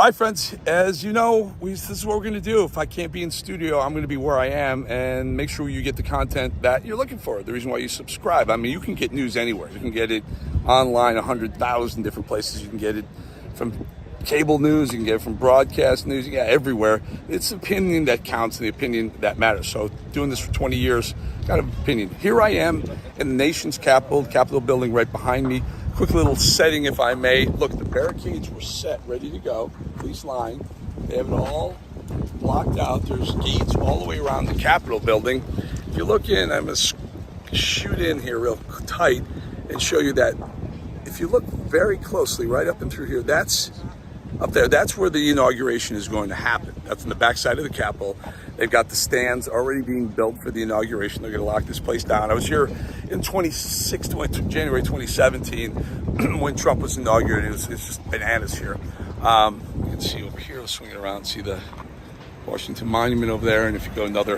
All right, friends, as you know, this is what we're going to do. If I can't be in studio, I'm going to be where I am and make sure you get the content that you're looking for. The reason why you subscribe. I mean, you can get news anywhere. You can get it online, 100,000 different places. You can get it from cable news. You can get it from broadcast news. Yeah, everywhere. It's opinion that counts and the opinion that matters. So doing this for 20 years, got an opinion. Here I am in the nation's capital, the Capitol building right behind me. Quick little setting, if I may. Look, the barricades were set, ready to go. Police line. They have it all blocked out. There's gates all the way around the Capitol building. If you look in, I'm going to shoot in here real tight and show you that if you look very closely right up and through here, that's up there. That's where the inauguration is going to happen. That's on the backside of the Capitol. They've got the stands already being built for the inauguration. They're going to lock this place down. I was here in January 2017 when Trump was inaugurated. It's just bananas here. You can see over here, let's swing it around, see the Washington Monument over there. And if you go another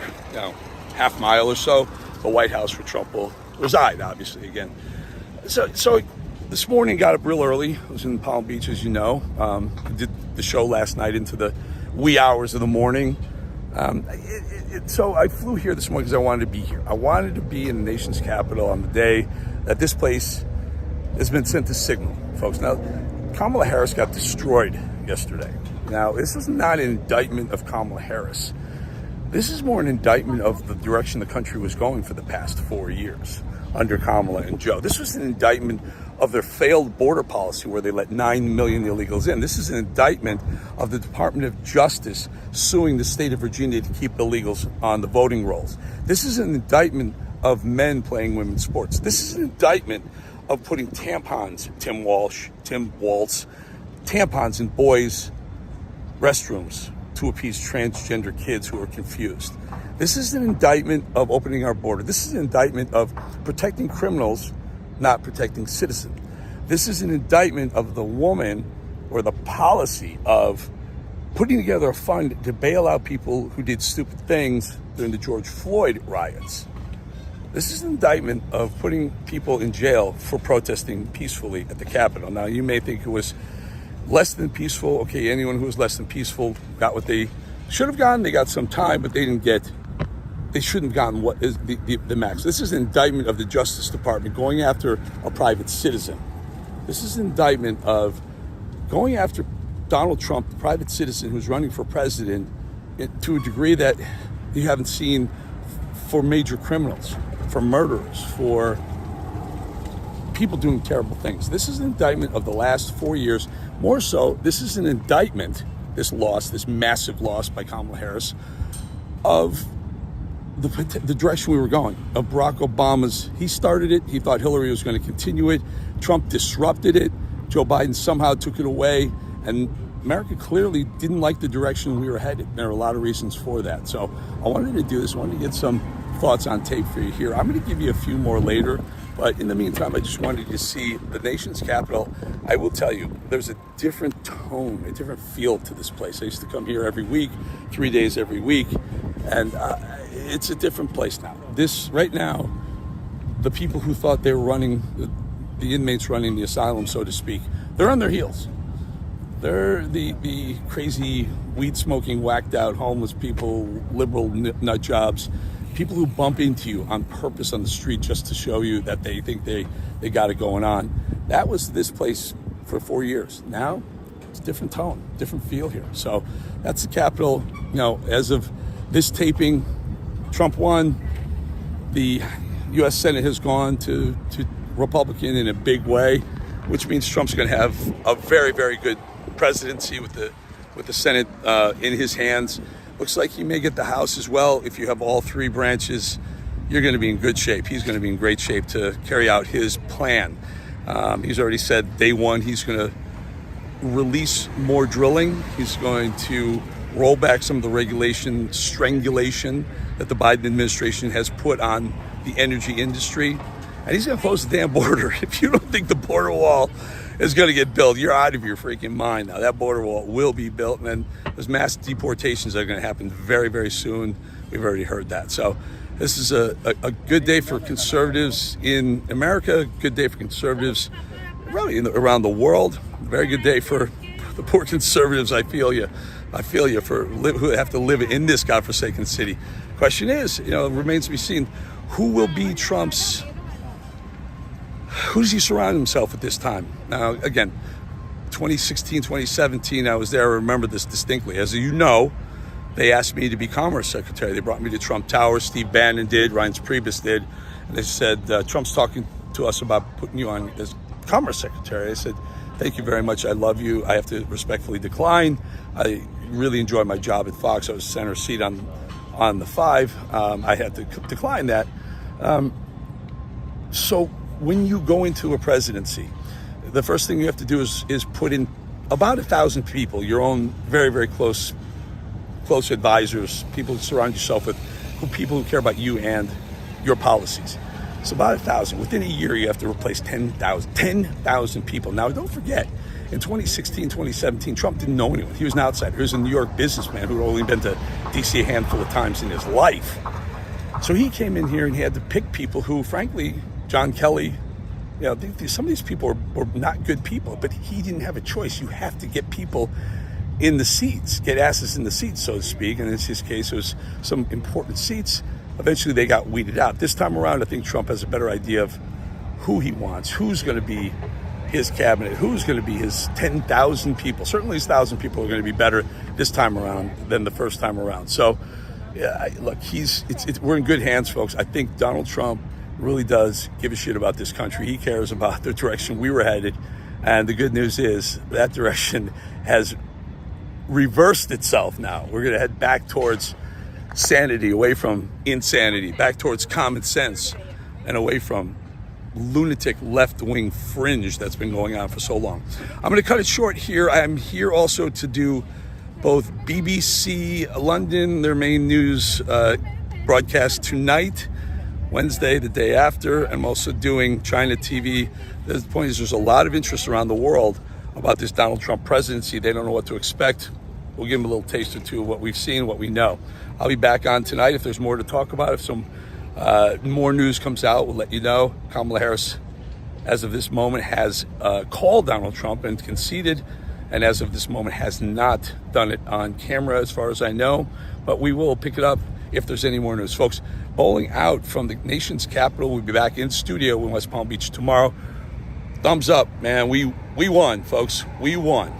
half mile or so, the White House where Trump will reside, obviously, again. So this morning, got up real early. I was in Palm Beach, as you know. I did the show last night into the wee hours of the morning. So I flew here this morning because I wanted to be here. I wanted to be in the nation's capital on the day that this place has been sent to signal, folks. Now, Kamala Harris got destroyed yesterday. Now, this is not an indictment of Kamala Harris. This is more an indictment of the direction the country was going for the past 4 years under Kamala and Joe. This was an indictment of their failed border policy where they let 9 million illegals in. This is an indictment of the Department of Justice suing the state of Virginia to keep illegals on the voting rolls. This is an indictment of men playing women's sports. This is an indictment of putting tampons, Tim Waltz, tampons in boys' restrooms to appease transgender kids who are confused. This is an indictment of opening our border. This is an indictment of protecting criminals, not protecting citizens. This is an indictment of the woman or the policy of putting together a fund to bail out people who did stupid things during the George Floyd riots. This is an indictment of putting people in jail for protesting peacefully at the Capitol. Now, you may think it was less than peaceful. Okay, anyone who was less than peaceful got what they should have gotten. They got some time, but they shouldn't have gotten what is the max. This is an indictment of the Justice Department going after a private citizen. This is an indictment of going after Donald Trump, the private citizen who's running for president, to a degree that you haven't seen for major criminals, for murderers, for people doing terrible things. This is an indictment of the last 4 years. More so, this is an indictment, this massive loss by Kamala Harris, of the direction we were going. Of Barack Obama's, he started it. He thought Hillary was going to continue it. Trump disrupted it. Joe Biden somehow took it away. And America clearly didn't like the direction we were headed. There are a lot of reasons for that. So I wanted to do this. I wanted to get some thoughts on tape for you here. I'm going to give you a few more later. But in the meantime, I just wanted you to see the nation's capital. I will tell you, there's a different tone, a different feel to this place. I used to come here every week, 3 days every week. And it's a different place now. Right now, the people who thought they were running, the inmates running the asylum, so to speak, they're on their heels. They're the crazy weed-smoking, whacked-out homeless people, liberal nut jobs, people who bump into you on purpose on the street just to show you that they think they got it going on. That was this place for 4 years. Now, it's a different tone, different feel here. So that's the Capitol. As of this taping, Trump won. The U.S. Senate has gone to Republican in a big way, which means Trump's going to have a very, very good presidency with the Senate in his hands. Looks like he may get the House as well. If you have all three branches, you're going to be in good shape. He's going to be in great shape to carry out his plan. He's already said day one he's going to release more drilling. He's going to roll back some of the strangulation that the Biden administration has put on the energy industry. And he's going to close the damn border. If you don't think the border wall is going to get built, you're out of your freaking mind. Now, that border wall will be built, and then there's mass deportations that are going to happen very, very soon. We've already heard that. So this is a good day for conservatives in America, good day for conservatives really around the world, very good day for the poor conservatives, I feel you for who have to live in this godforsaken city. Question is, it remains to be seen, who will be Trump's, who does he surround himself at this time? Now, again, 2016, 2017, I was there. I remember this distinctly. As you know, they asked me to be Commerce Secretary. They brought me to Trump Tower. Steve Bannon did. Reince Priebus did. And they said, Trump's talking to us about putting you on as Commerce Secretary. I said, thank you very much. I love you. I have to respectfully decline. I really enjoyed my job at Fox. I was center seat on the 5. I had to decline that. So when you go into a presidency, the first thing you have to do is put in about 1,000 people, your own very, very close advisors, people to surround yourself with, people who care about you and your policies. It's about 1,000. Within a year, you have to replace 10,000 people. Now, don't forget, in 2016, 2017, Trump didn't know anyone. He was an outsider. He was a New York businessman who had only been to D.C. a handful of times in his life. So he came in here and he had to pick people who, frankly, John Kelly, some of these people were not good people, but he didn't have a choice. You have to get people in the seats, get asses in the seats, so to speak. And in his case, it was some important seats. Eventually, they got weeded out. This time around, I think Trump has a better idea of who he wants, who's going to be his cabinet, who's going to be his 10,000 people. Certainly, his 1,000 people are going to be better this time around than the first time around. So, look, we're in good hands, folks. I think Donald Trump really does give a shit about this country. He cares about the direction we were headed. And the good news is that direction has reversed itself now. We're going to head back towards sanity, away from insanity, back towards common sense, and away from lunatic left-wing fringe that's been going on for so long. I'm going to cut it short here. I'm here also to do both BBC London, their main news broadcast tonight, Wednesday, the day after. I'm also doing China TV. The point is, there's a lot of interest around the world about this Donald Trump presidency. They don't know what to expect. We'll give them a little taste or two of what we've seen, what we know. I'll be back on tonight if there's more to talk about. If some more news comes out, we'll let you know. Kamala Harris, as of this moment, has called Donald Trump and conceded, and as of this moment has not done it on camera, as far as I know. But we will pick it up if there's any more news. Folks, Bolling out from the nation's capital. We'll be back in studio in West Palm Beach tomorrow. Thumbs up, man. We won, folks. We won.